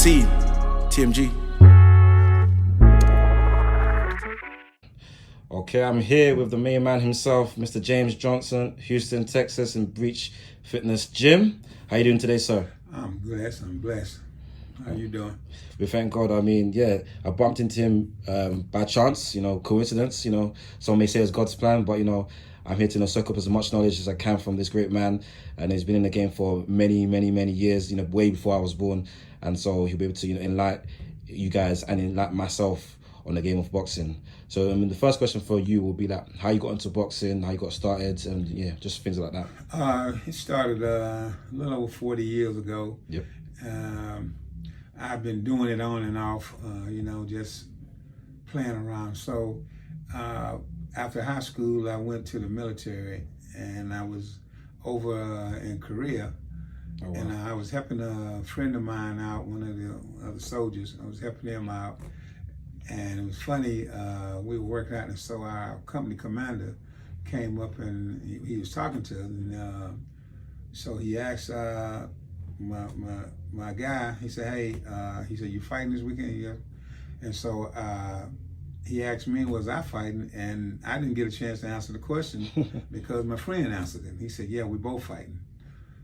see you, TMG. Okay, I'm here with the main man himself, Mr. James Johnson, Houston, Texas, in Breach Fitness Gym. How you doing today, sir? I'm blessed. How you doing? We thank God. I mean, yeah, I bumped into him by chance, coincidence, some may say it's God's plan, but, I'm here to soak up as much knowledge as I can from this great man. And he's been in the game for many, many, many years, way before I was born. And so he'll be able to, enlighten you guys and enlighten myself on the game of boxing. So, the first question for you will be that how you got into boxing, how you got started, and just things like that. It started a little over 40 years ago. Yep. I've been doing it on and off, just playing around. So after high school, I went to the military, and I was over in Korea. Oh, wow. And I was helping a friend of mine out, one of the other soldiers. I was helping him out. And it was funny, we were working out, and so our company commander came up, and he was talking to us, and so he asked my guy, he said, hey, he said, you fighting this weekend? Yeah. And so he asked me, was I fighting? And I didn't get a chance to answer the question because my friend answered it. He said, yeah, we both fighting.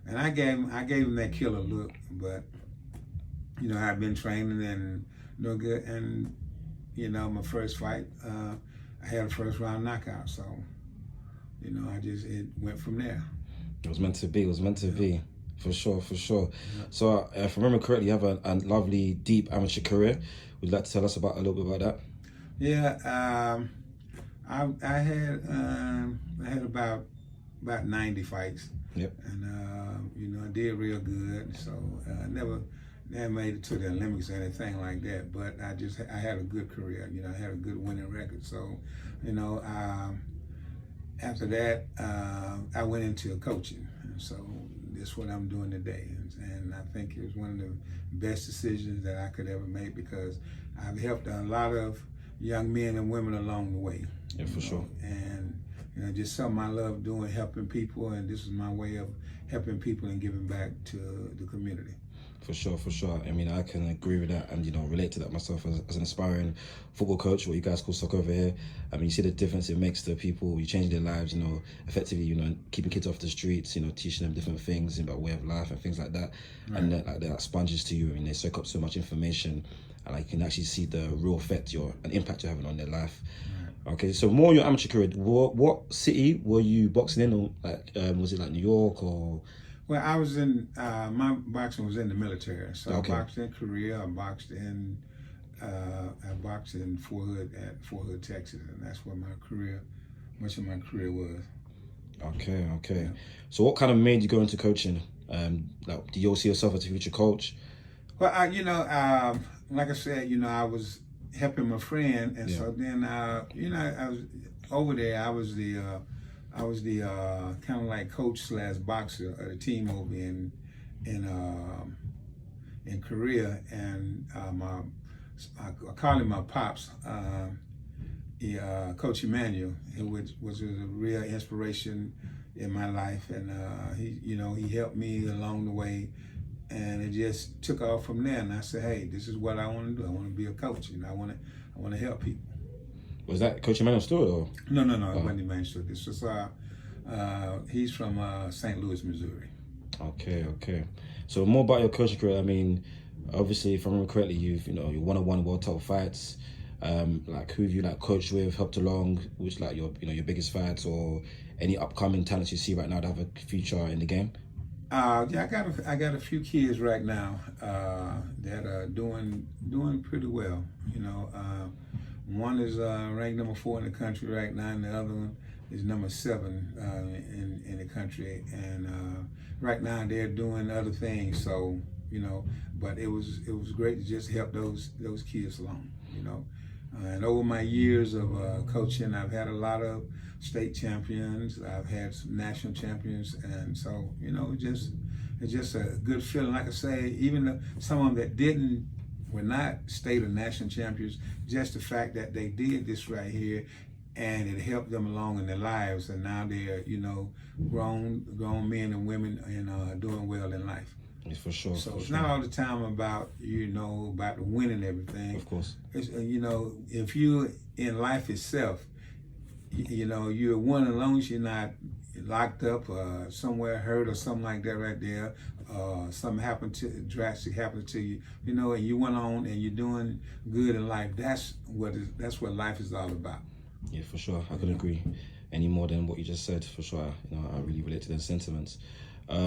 And I gave him that killer look, but I've been training and no good, and my first fight, I had a first round knockout. So, it went from there. It was meant to be. For sure. Yeah. So, if I remember correctly, you have a lovely, deep amateur career. Would you like to tell us a little bit about that? Yeah, I had about 90 fights. Yep. And I did real good. So I never made it to the Olympics or anything like that. But I had a good career. I had a good winning record. So, after that, I went into coaching. And so that's what I'm doing today. And I think it was one of the best decisions that I could ever make, because I've helped a lot of young men and women along the way. Yeah, for sure. And just something I love doing, helping people, and this is my way of helping people and giving back to the community. For sure. I mean, I can agree with that and, relate to that myself as an aspiring football coach, what you guys call soccer over here. I mean, you see the difference it makes to people. You change their lives, effectively, keeping kids off the streets, teaching them different things about way of life and things like that. Right. And they're like sponges to you. I mean, they soak up so much information, and you can actually see the real effect an impact you're having on their life. Right. Okay, so more your amateur career, what city were you boxing in? Or was it New York or... Well, I was in, my boxing was in the military. So okay. I boxed in Korea, I boxed in Fort Hood, Texas, and that's where much of my career was. Okay. Yeah. So what kind of made you go into coaching? Do you see yourself as a future coach? Well, like I said, I was helping my friend, and so then, I was over there. I was the kind of like coach / boxer of the team over in Korea, and I call him my pops, Coach Emmanuel, which was a real inspiration in my life, and he helped me along the way, and it just took off from there. And I said, hey, this is what I want to do. I want to be a coach, and I want to help people. Was that Coach Emmanuel Stewart or? No, it wasn't Emmanuel Stewart. This was he's from St. Louis, Missouri. Okay. So more about your coaching career. I mean, obviously, if I remember correctly, you've you one-on-one world title fights. Who have you coached with, helped along, which your biggest fights, or any upcoming talents you see right now that have a future in the game? I got a few kids right now that are doing pretty well. One is ranked number 4 in the country right now, and the other one is number 7 in the country. And right now they're doing other things. So but it was great to just help those kids along. And over my years of coaching, I've had a lot of state champions. I've had some national champions, and so it's just a good feeling. Like I say, even some of them that were not state or national champions, just the fact that they did this right here, and it helped them along in their lives, and now they're grown men and women and doing well in life. Yeah, for sure. So for it's sure. not all the time about about the winning everything. Of course. It's, if you in life itself, you're one as long as you're not locked up somewhere hurt or something like that right there. Something drastic happened to you, and you went on and you're doing good in life. That's what life is all about. Yeah, for sure. I couldn't agree any more than what you just said. For sure, I really relate to those sentiments.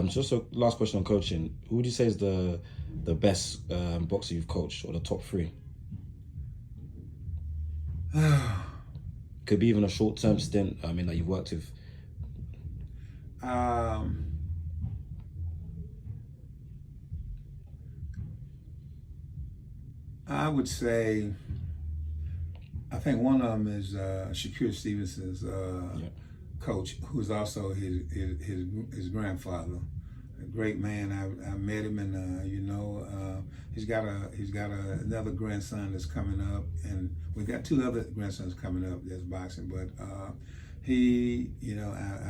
Just a last question on coaching. Who would you say is the best boxer you've coached, or the top three? Could be even a short-term stint. That you've worked with. I would say, I think one of them is Shakur Stevenson's coach, who's also his grandfather. A great man. I met him, and he's got another grandson that's coming up, and we got two other grandsons coming up that's boxing. But I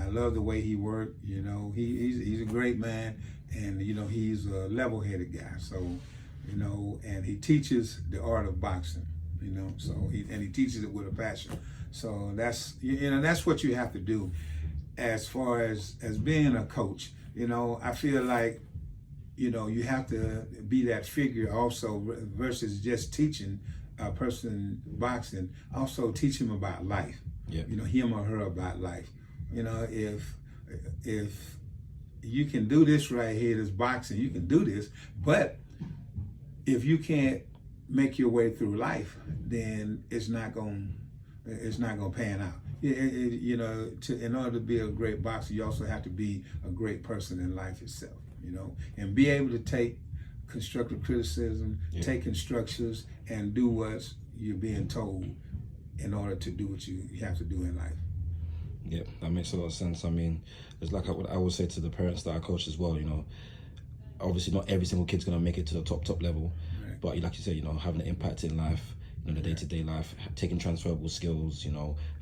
love the way he worked. He's a great man, and he's a level-headed guy. So, and he teaches the art of boxing. So he teaches it with a passion. So that's what you have to do, as far as being a coach. I feel like, you have to be that figure also, versus just teaching a person boxing. Also teach him about life. Yeah. Him or her about life. If you can do this right here, this boxing, you can do this. But if you can't make your way through life, then it's not gonna pan out. In order to be a great boxer, you also have to be a great person in life itself. And be able to take constructive criticism, take instructions, and do what you're being told in order to do what you have to do in life. Yeah, that makes a lot of sense. It's like what I would say to the parents that I coach as well. Obviously not every single kid's gonna make it to the top level, right. But like you say, having an impact in life, the day-to-day life, taking transferable skills,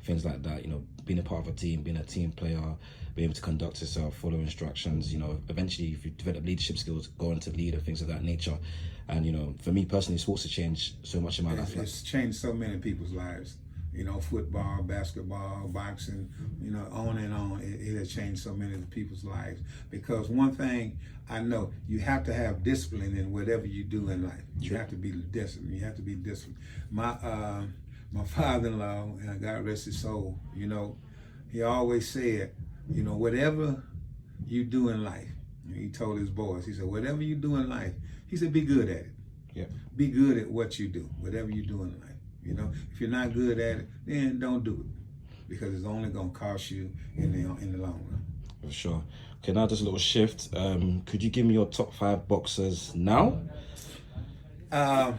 things like that, being a part of a team, being a team player, being able to conduct yourself, follow instructions, eventually if you develop leadership skills, go on to lead and things of that nature. And, for me personally, sports have changed so much in my life. It's changed so many people's lives. Football, basketball, boxing, on and on. It has changed so many people's lives. Because one thing I know, you have to have discipline in whatever you do in life. You have to be disciplined. You have to be disciplined. My father-in-law, God rest his soul, he always said, whatever you do in life, he told his boys, he said, whatever you do in life, he said, be good at it. Yeah. Be good at what you do, whatever you do in life. If you're not good at it, then don't do it, because it's only going to cost you in the long run. For sure. Okay, now just a little shift. Could you give me your top 5 boxers now? I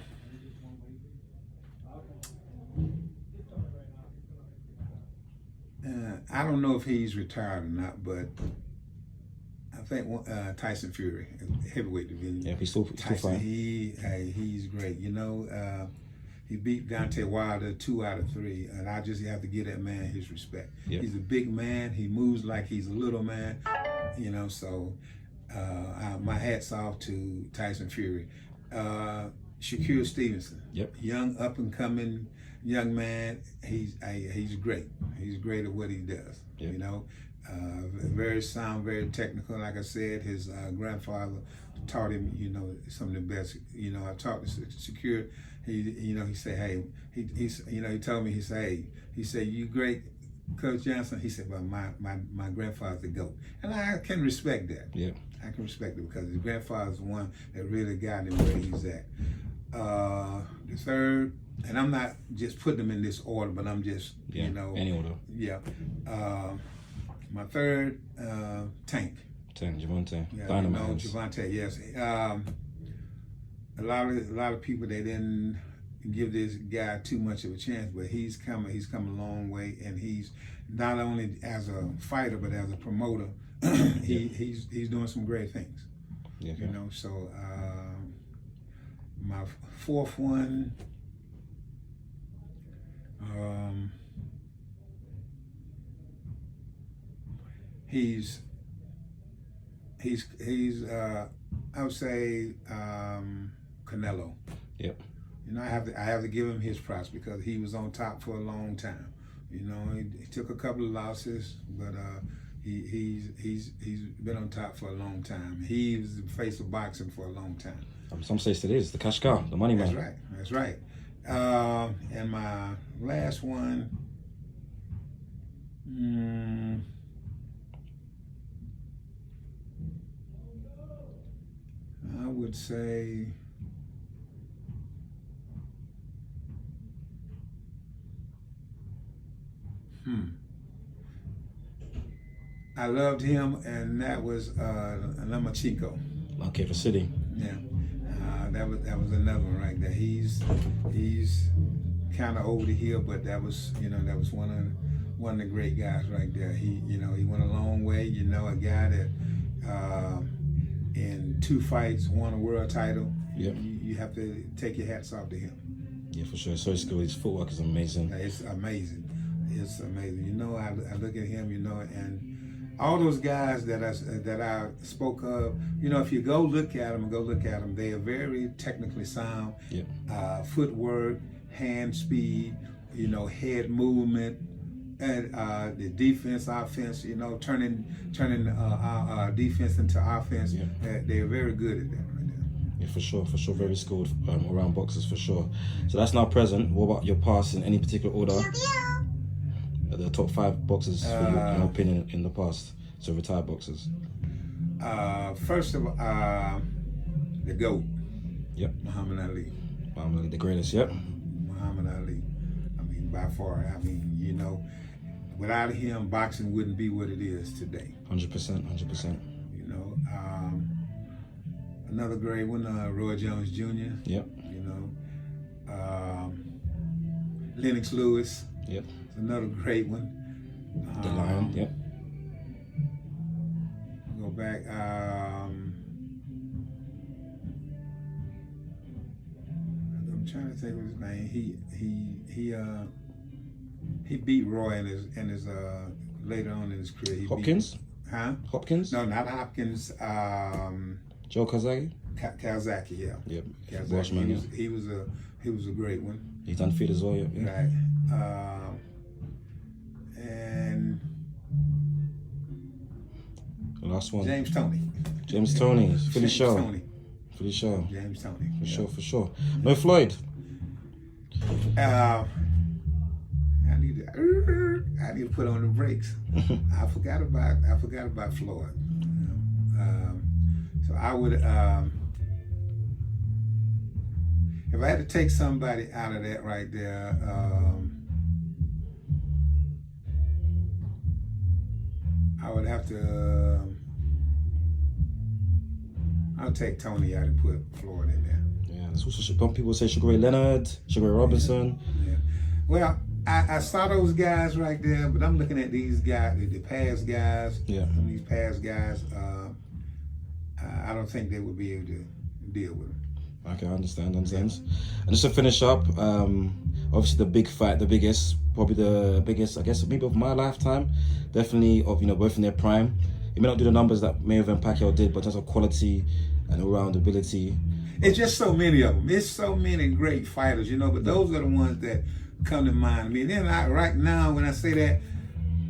don't know if he's retired or not, but I think Tyson Fury, heavyweight division. Yeah, he's still fine. He's great. He beat Deontay Wilder 2 out of 3, and I just have to give that man his respect. Yep. He's a big man. He moves like he's a little man, so my hat's off to Tyson Fury. Shakur Stevenson, young up-and-coming young man. He's great. He's great at what he does, very sound, very technical. Like I said, his grandfather taught him, some of the best. I talked to Shakur. He said, hey, he told me, he said, you great, Coach Johnson. He said, well, my grandfather's the GOAT. And I can respect that. Yeah. I can respect it, because his grandfather's the one that really got him where he's at. The third, and I'm not just putting them in this order, but I'm just, any order. Yeah. My third, Tank. Gervonta. Yeah, Gervonta, yes. A lot of people, they didn't give this guy too much of a chance, but he's come a long way, and he's not only as a fighter but as a promoter. He's doing some great things. Yeah. So my fourth one, I would say Canelo. Yep. You know, I have to give him his props because he was on top for a long time. You know, he took a couple of losses, but he's been on top for a long time. He's the face of boxing for a long time. Some say it is the cash cow, the money man. That's right. And my last one, I would say I loved him, and that was Lomachenko. Okay, for City. Yeah, that was another one right there. He's kind of over the hill, but that was one of the great guys right there. He went a long way. You know, a guy that in 2 fights won a world title. Yeah, you have to take your hats off to him. Yeah, for sure. So his footwork is amazing. It's amazing. It's amazing. You know, I look at him. You know, and all those guys that I spoke of, you know, if you go look at them, they are very technically sound. Yeah. Footwork, hand speed, you know, head movement, and the defense, offense, you know, turning our defense into offense. Yeah. They're very good at that right there. Yeah, for sure. Very skilled around boxers, for sure. So that's now present. What about your past in any particular order? The top 5 boxers, for you, in your opinion, in the past, so retired boxers. First of all, the GOAT. Yep. Muhammad Ali. Muhammad Ali, the greatest. Yep. Muhammad Ali. I mean, by far. I mean, you know, without him, boxing wouldn't be what it is today. 100%. You know, another great one, Roy Jones Jr. Yep. You know, Lennox Lewis. Yep. Another great one. The Lion. Yep. Go back. I'm trying to think of his name. He beat Roy in his later on in his career. Hopkins. Hopkins? No, not Hopkins. Joe Kazaki. Kazaki, yeah. Yep. Kazaki. He was a great one. He's undefeated as well. Yep. Yeah. Right. And the last one. James Toney. Philly Show. James Toney. For sure. No Floyd. I need to put on the brakes. I forgot about Floyd. So I would, if I had to take somebody out of that right there, I would have to. I'll take Tony out and put Floyd in there. Yeah, there's also people say Sugar Ray Leonard, Sugar Ray Robinson. Yeah. Well, I saw those guys right there, but I'm looking at these guys, the past guys. Yeah. These past guys, I don't think they would be able to deal with them. Okay, I understand. And just to finish up, obviously the big fight, probably the biggest, I guess, maybe of my lifetime, definitely of, you know, both in their prime. It may not do the numbers that Mayweather and Pacquiao did, but in terms of quality and all-round ability. It's just so many of them. It's so many great fighters, you know, but those are the ones that come to mind. I mean, then right now, when I say that,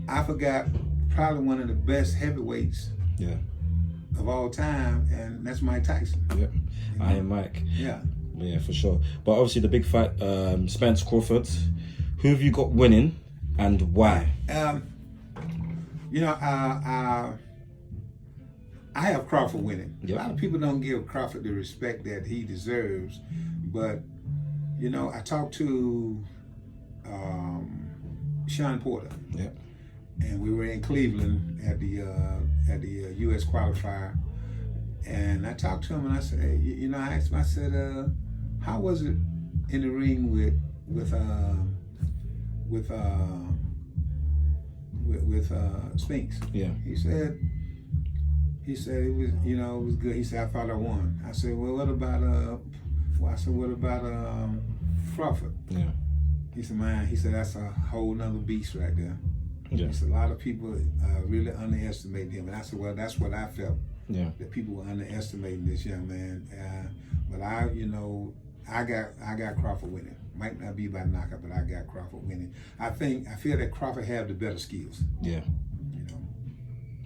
I forgot probably one of the best heavyweights of all time, and that's Mike Tyson. Yep. Iron Mike. Yeah. Yeah, for sure. But obviously the big fight, Spence Crawford. Who have you got winning and why? You know, I have Crawford winning. Yep. A lot of people don't give Crawford the respect that he deserves, but you know, I talked to Sean Porter. Yep. And we were in Cleveland at the U.S. qualifier, and I talked to him and I said, you know, I asked him, I said, how was it in the ring with Spinks? Yeah. He said it was, you know, it was good. He said, I thought I won. I said, well, what about Crawford? Yeah. He said, man, he said, that's a whole nother beast right there. Yeah. He said, a lot of people really underestimate him. And I said, well, that's what I felt that people were underestimating this young man. But I got Crawford winning. Might not be by knockout, but I got Crawford winning. I feel that Crawford have the better skills. Yeah.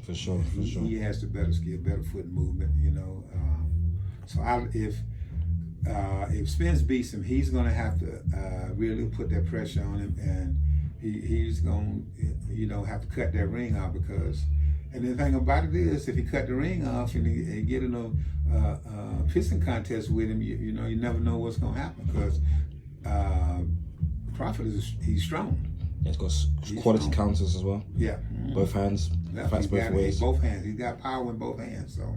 For sure. He has the better skill, better foot movement. So if Spence beats him, he's gonna have to really put that pressure on him, and he's gonna have to cut that ring off, because. And the thing about it is, if he cut the ring off and he get in a pissing contest with him, you never know what's gonna happen, because Crawford he's strong. Yeah, he's quality strong. counters as well. Yeah, both hands, fights both ways. Both hands. He's got power in both hands. So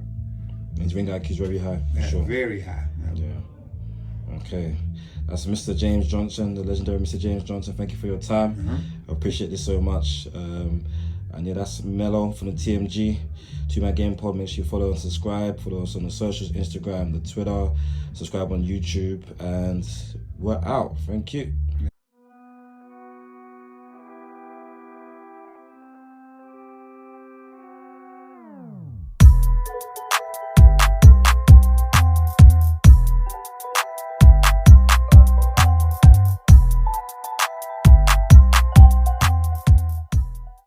his ring IQ is very high. For sure. Very high. Yeah. Okay. That's Mr. James Johnson, the legendary Mr. James Johnson. Thank you for your time. I appreciate this so much. And yeah, that's Mello from the TMG 2-Man Game Pod. Make sure you follow and subscribe. Follow us on the socials, Instagram, the Twitter. Subscribe on YouTube. And we're out. Thank you.